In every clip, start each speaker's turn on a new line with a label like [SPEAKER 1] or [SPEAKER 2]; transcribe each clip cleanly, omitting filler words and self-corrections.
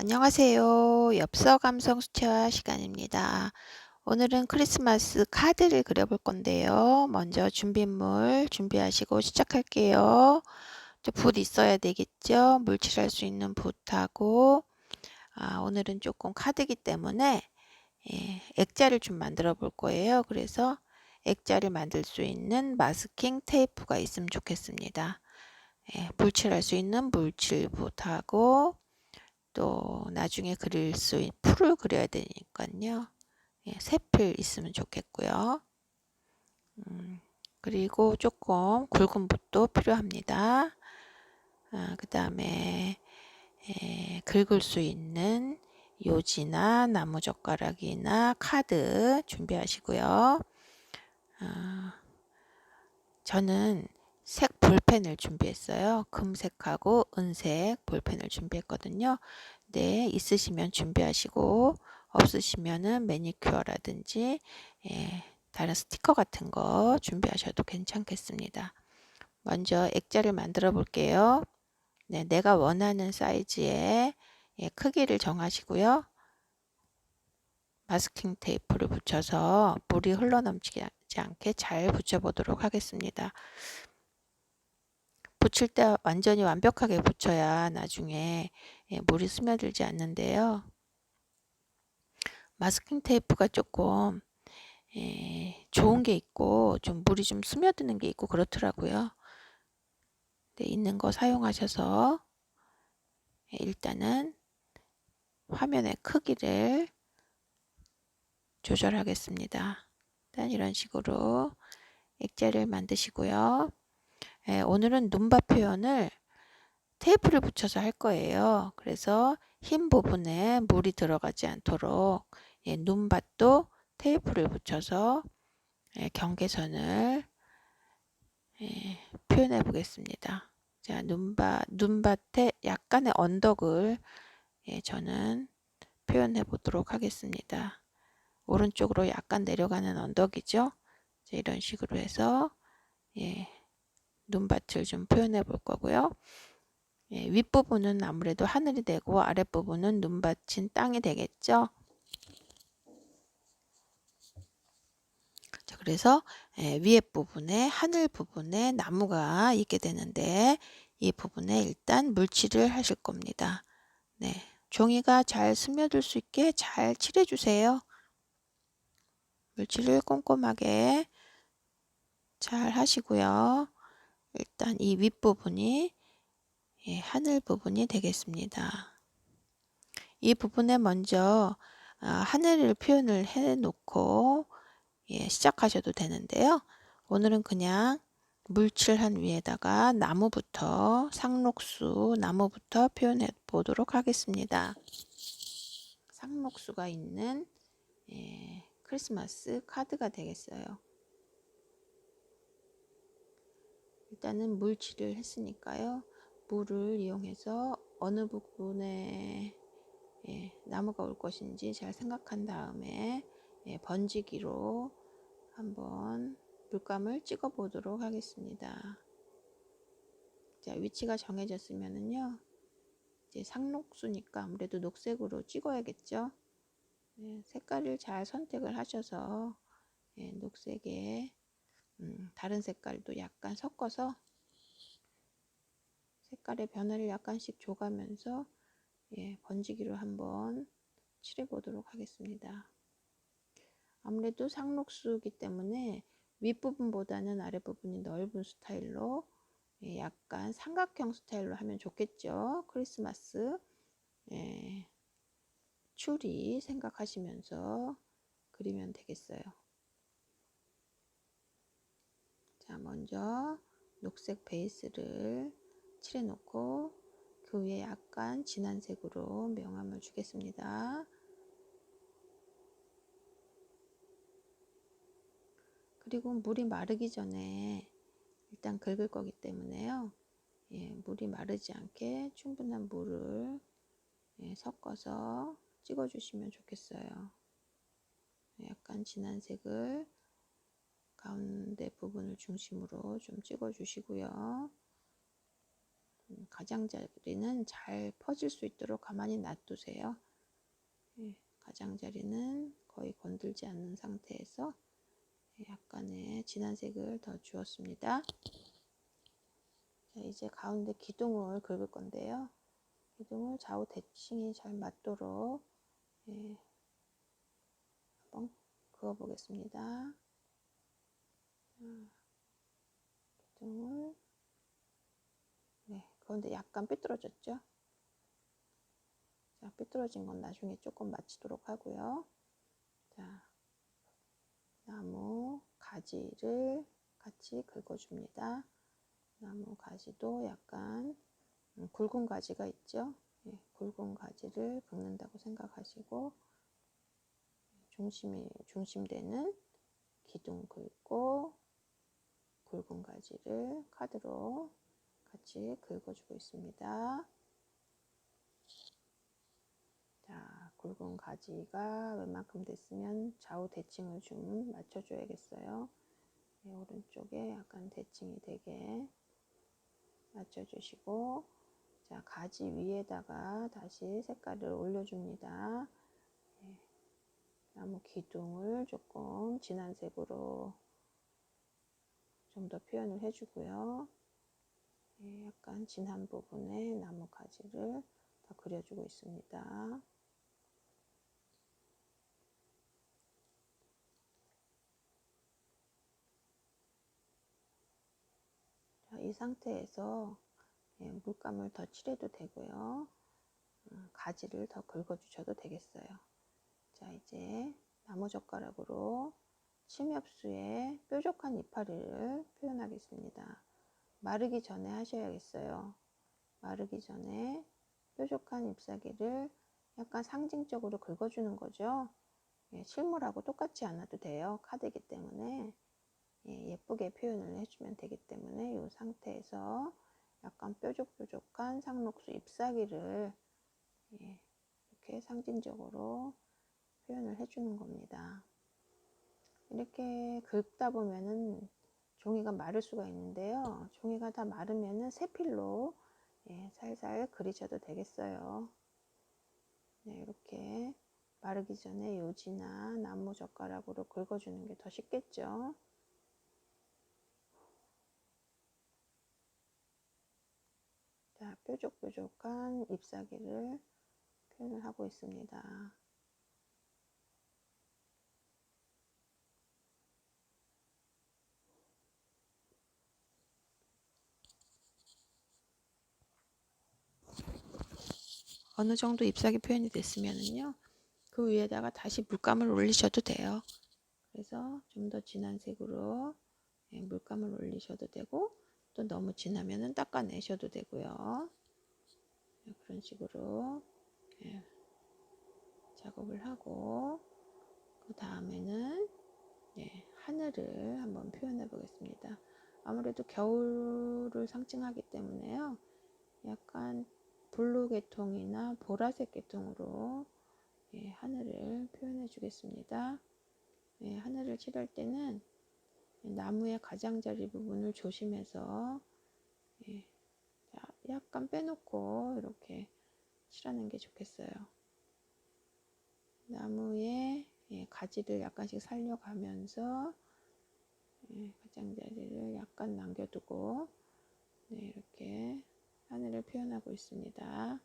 [SPEAKER 1] 안녕하세요. 엽서 감성 수채화 시간입니다. 오늘은 크리스마스 카드를 그려볼 건데요. 먼저 준비물 준비하시고 시작할게요. 붓 있어야 되겠죠? 물칠할 수 있는 붓하고 오늘은 조금 카드기 때문에 액자를 좀 만들어 볼 거예요. 그래서 액자를 만들 수 있는 마스킹 테이프가 있으면 좋겠습니다. 물칠할 수 있는 물칠붓하고 또 나중에 그릴 수 있는 풀을 그려야 되니까요. 세필 있으면 좋겠고요. 그리고 조금 굵은 붓도 필요합니다. 그 다음에 긁을 수 있는 요지나 나무젓가락이나 카드 준비하시고요. 저는 색 볼펜을 준비했어요. 금색하고 은색 볼펜을 준비했거든요. 네, 있으시면 준비하시고 없으시면은 매니큐어라든지 다른 스티커 같은 거 준비하셔도 괜찮겠습니다. 먼저 액자를 만들어 볼게요. 네, 내가 원하는 사이즈의 크기를 정하시고요. 마스킹 테이프를 붙여서 물이 흘러넘치지 않게 잘 붙여보도록 하겠습니다. 붙일 때 완전히 완벽하게 붙여야 나중에 물이 스며들지 않는데요. 마스킹 테이프가 조금 좋은 게 있고 좀 물이 좀 스며드는 게 있고 그렇더라고요. 네, 있는 거 사용하셔서 일단은 화면의 크기를 조절하겠습니다. 일단 이런 식으로 액자를 만드시고요. 오늘은 눈밭 표현을 테이프를 붙여서 할 거예요. 그래서 흰 부분에 물이 들어가지 않도록 눈밭도 테이프를 붙여서 경계선을 표현해 보겠습니다. 자, 눈밭에 약간의 언덕을 저는 표현해 보도록 하겠습니다. 오른쪽으로 약간 내려가는 언덕이죠. 자, 이런 식으로 해서 눈밭을 좀 표현해 볼 거고요. 윗부분은 아무래도 하늘이 되고 아랫부분은 눈밭인 땅이 되겠죠. 자, 그래서 위에 부분에 하늘 부분에 나무가 있게 되는데 이 부분에 일단 물칠을 하실 겁니다. 네, 종이가 잘 스며들 수 있게 잘 칠해 주세요. 물칠을 꼼꼼하게 잘 하시고요. 일단 이 윗부분이 하늘 부분이 되겠습니다. 이 부분에 먼저 하늘을 표현을 해 놓고 시작하셔도 되는데요. 오늘은 그냥 물칠한 위에다가 나무부터 상록수 나무부터 표현해 보도록 하겠습니다. 상록수가 있는 크리스마스 카드가 되겠어요. 일단은 물칠을 했으니까요. 물을 이용해서 어느 부분에 나무가 올 것인지 잘 생각한 다음에 번지기로 한번 물감을 찍어 보도록 하겠습니다. 자, 위치가 정해졌으면은요. 이제 상록수니까 아무래도 녹색으로 찍어야겠죠. 색깔을 잘 선택을 하셔서 녹색에 다른 색깔도 약간 섞어서 색깔의 변화를 약간씩 줘가면서 번지기로 한번 칠해 보도록 하겠습니다. 아무래도 상록수이기 때문에 윗부분보다는 아랫부분이 넓은 스타일로 약간 삼각형 스타일로 하면 좋겠죠. 크리스마스 추리 생각하시면서 그리면 되겠어요. 자, 먼저 녹색 베이스를 칠해 놓고 그 위에 약간 진한 색으로 명암을 주겠습니다. 그리고 물이 마르기 전에 일단 긁을 거기 때문에요. 물이 마르지 않게 충분한 물을 섞어서 찍어 주시면 좋겠어요. 약간 진한 색을 가운데 부분을 중심으로 좀 찍어 주시고요. 가장자리는 잘 퍼질 수 있도록 가만히 놔두세요. 가장자리는 거의 건들지 않는 상태에서 약간의 진한 색을 더 주었습니다. 자, 이제 가운데 기둥을 긁을 건데요. 기둥을 좌우 대칭이 잘 맞도록 한번 그어 보겠습니다. 기둥을 그런데 약간 삐뚤어졌죠? 자, 삐뚤어진 건 나중에 조금 맞추도록 하고요. 자, 나무 가지를 같이 긁어줍니다. 나무 가지도 약간 굵은 가지가 있죠? 굵은 가지를 긁는다고 생각하시고 중심되는 기둥 긁고 굵은 가지를 카드로 같이 긁어주고 있습니다. 자, 굵은 가지가 웬만큼 됐으면 좌우 대칭을 좀 맞춰줘야겠어요. 오른쪽에 약간 대칭이 되게 맞춰주시고, 자, 가지 위에다가 다시 색깔을 올려줍니다. 나무 기둥을 조금 진한 색으로 좀 더 표현을 해주고요. 약간 진한 부분에 나무 가지를 더 그려주고 있습니다. 자, 이 상태에서 물감을 더 칠해도 되고요. 가지를 더 긁어주셔도 되겠어요. 자, 이제 나무젓가락으로 침엽수의 뾰족한 이파리를 표현하겠습니다. 마르기 전에 하셔야겠어요. 마르기 전에 뾰족한 잎사귀를 약간 상징적으로 긁어주는 거죠. 실물하고 똑같지 않아도 돼요. 카드이기 때문에 예쁘게 표현을 해주면 되기 때문에 이 상태에서 약간 뾰족뾰족한 상록수 잎사귀를 이렇게 상징적으로 표현을 해주는 겁니다. 이렇게 긁다 보면은 종이가 마를 수가 있는데요. 종이가 다 마르면은 세필로 살살 그리셔도 되겠어요. 이렇게 마르기 전에 요지나 나무 젓가락으로 긁어주는 게 더 쉽겠죠. 자, 뾰족뾰족한 잎사귀를 표현을 하고 있습니다. 어느 정도 잎사귀 표현이 됐으면은요, 그 위에다가 다시 물감을 올리셔도 돼요. 그래서 좀 더 진한 색으로 물감을 올리셔도 되고, 또 너무 진하면은 닦아내셔도 되고요. 그런 식으로 작업을 하고, 그 다음에는 하늘을 한번 표현해 보겠습니다. 아무래도 겨울을 상징하기 때문에요. 약간 블루 계통이나 보라색 계통으로 하늘을 표현해 주겠습니다. 하늘을 칠할 때는 나무의 가장자리 부분을 조심해서 약간 빼놓고 이렇게 칠하는 게 좋겠어요. 나무의 가지를 약간씩 살려가면서 가장자리를 약간 남겨두고 이렇게 하늘을 표현하고 있습니다.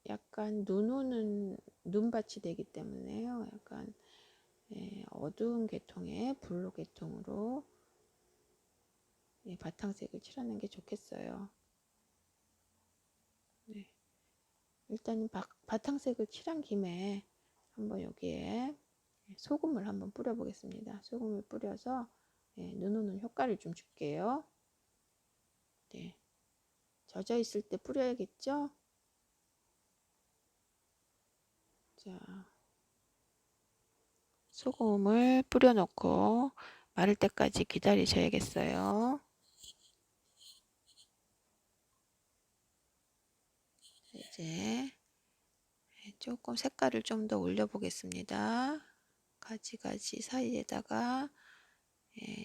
[SPEAKER 1] 약간 눈 오는 눈밭이 되기 때문에요. 약간 어두운 계통의 블루 계통으로 바탕색을 칠하는 게 좋겠어요. 일단은 바탕색을 칠한 김에 한번 여기에 소금을 한번 뿌려 보겠습니다. 소금을 뿌려서 눈 오는 효과를 좀 줄게요. 젖어 있을 때 뿌려야겠죠? 자, 소금을 뿌려 놓고 마를 때까지 기다리셔야겠어요. 이제 조금 색깔을 좀 더 올려 보겠습니다. 가지 사이에다가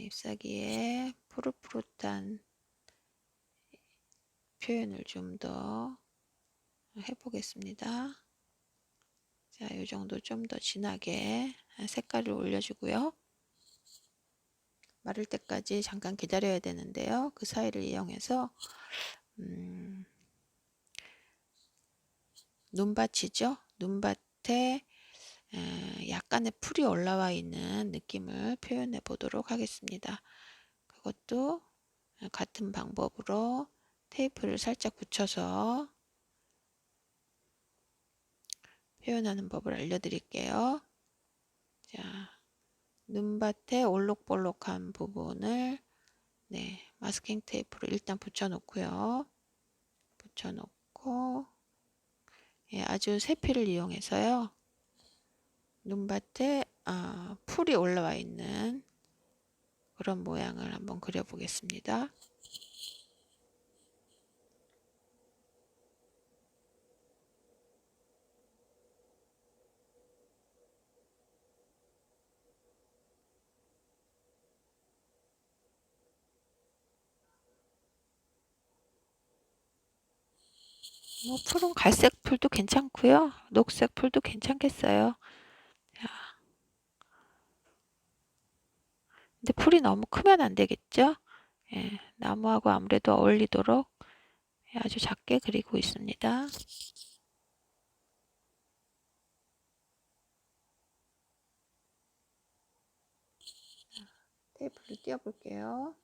[SPEAKER 1] 잎사귀에 푸릇푸릇한 표현을 좀 더 해보겠습니다. 자, 이 정도 좀 더 진하게 색깔을 올려주고요. 마를 때까지 잠깐 기다려야 되는데요. 그 사이를 이용해서 눈밭이죠. 눈밭에 약간의 풀이 올라와 있는 느낌을 표현해 보도록 하겠습니다. 그것도 같은 방법으로 테이프를 살짝 붙여서 표현하는 법을 알려드릴게요. 자, 눈밭에 올록볼록한 부분을 마스킹 테이프로 일단 붙여놓고요. 붙여놓고 아주 세피를 이용해서요. 눈밭에 풀이 올라와 있는 그런 모양을 한번 그려보겠습니다. 뭐 푸른 갈색 풀도 괜찮고요. 녹색 풀도 괜찮겠어요. 자, 근데 풀이 너무 크면 안 되겠죠? 나무하고 아무래도 어울리도록 아주 작게 그리고 있습니다. 테이프를 띄워볼게요.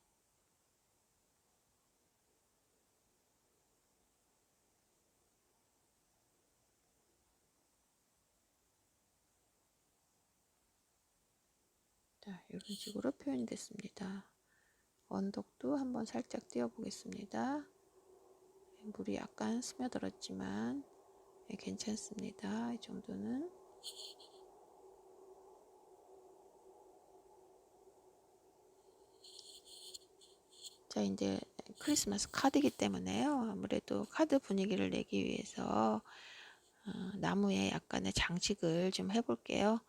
[SPEAKER 1] 자, 이런 식으로 표현이 됐습니다. 언덕도 한번 살짝 띄워보겠습니다. 물이 약간 스며들었지만 괜찮습니다. 이 정도는. 자, 이제 크리스마스 카드이기 때문에요. 아무래도 카드 분위기를 내기 위해서 나무에 약간의 장식을 좀 해볼게요.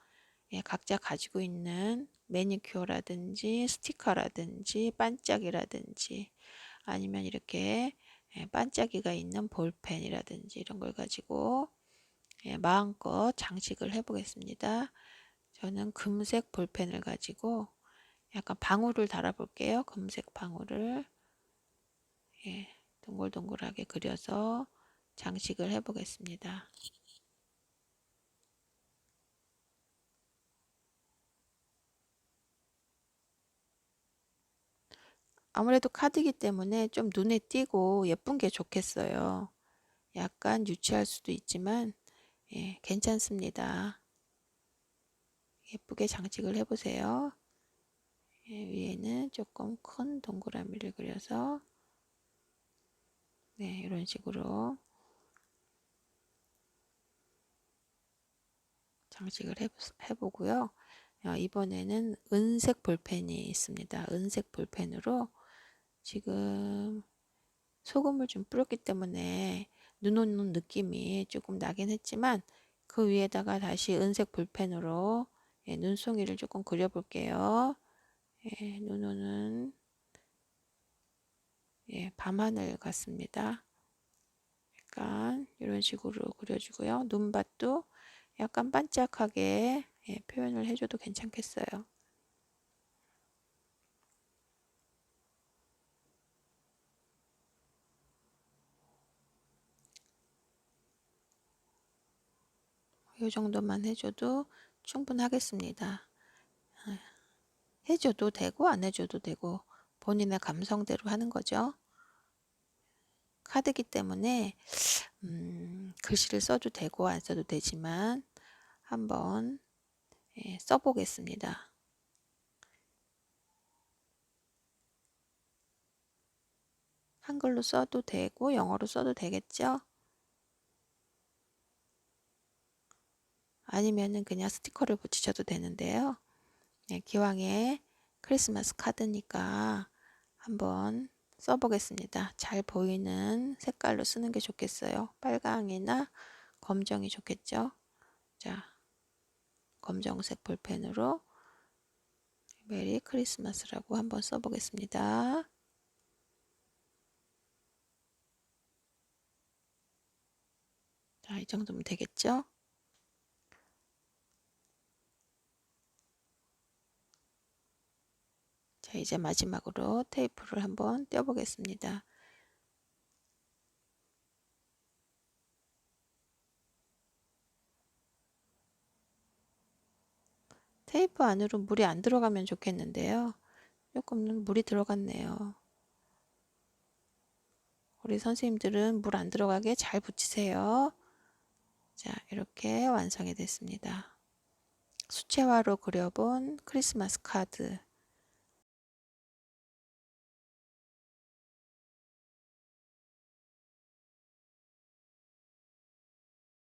[SPEAKER 1] 각자 가지고 있는 매니큐어라든지 스티커라든지 반짝이라든지 아니면 이렇게 반짝이가 있는 볼펜이라든지 이런 걸 가지고 마음껏 장식을 해보겠습니다. 저는 금색 볼펜을 가지고 약간 방울을 달아볼게요. 금색 방울을 동글동글하게 그려서 장식을 해보겠습니다. 아무래도 카드이기 때문에 좀 눈에 띄고 예쁜 게 좋겠어요. 약간 유치할 수도 있지만 괜찮습니다. 예쁘게 장식을 해보세요. 위에는 조금 큰 동그라미를 그려서 이런 식으로 장식을 해보고요. 이번에는 은색 볼펜이 있습니다. 은색 볼펜으로 지금 소금을 좀 뿌렸기 때문에 눈 오는 느낌이 조금 나긴 했지만 그 위에다가 다시 은색 볼펜으로 눈송이를 조금 그려볼게요. 눈 오는 밤하늘 같습니다. 약간 이런 식으로 그려주고요. 눈밭도 약간 반짝하게 표현을 해줘도 괜찮겠어요. 이 정도만 해줘도 충분하겠습니다. 해줘도 되고 안 해줘도 되고 본인의 감성대로 하는 거죠. 카드기 때문에 글씨를 써도 되고 안 써도 되지만 한번 써보겠습니다. 한글로 써도 되고 영어로 써도 되겠죠? 아니면은 그냥 스티커를 붙이셔도 되는데요. 기왕에 크리스마스 카드니까 한번 써보겠습니다. 잘 보이는 색깔로 쓰는 게 좋겠어요. 빨강이나 검정이 좋겠죠? 자, 검정색 볼펜으로 메리 크리스마스라고 한번 써보겠습니다. 자, 이 정도면 되겠죠? 자, 이제 마지막으로 테이프를 한번 떼어보겠습니다. 테이프 안으로 물이 안 들어가면 좋겠는데요. 조금 물이 들어갔네요. 우리 선생님들은 물 안 들어가게 잘 붙이세요. 자, 이렇게 완성이 됐습니다. 수채화로 그려본 크리스마스 카드.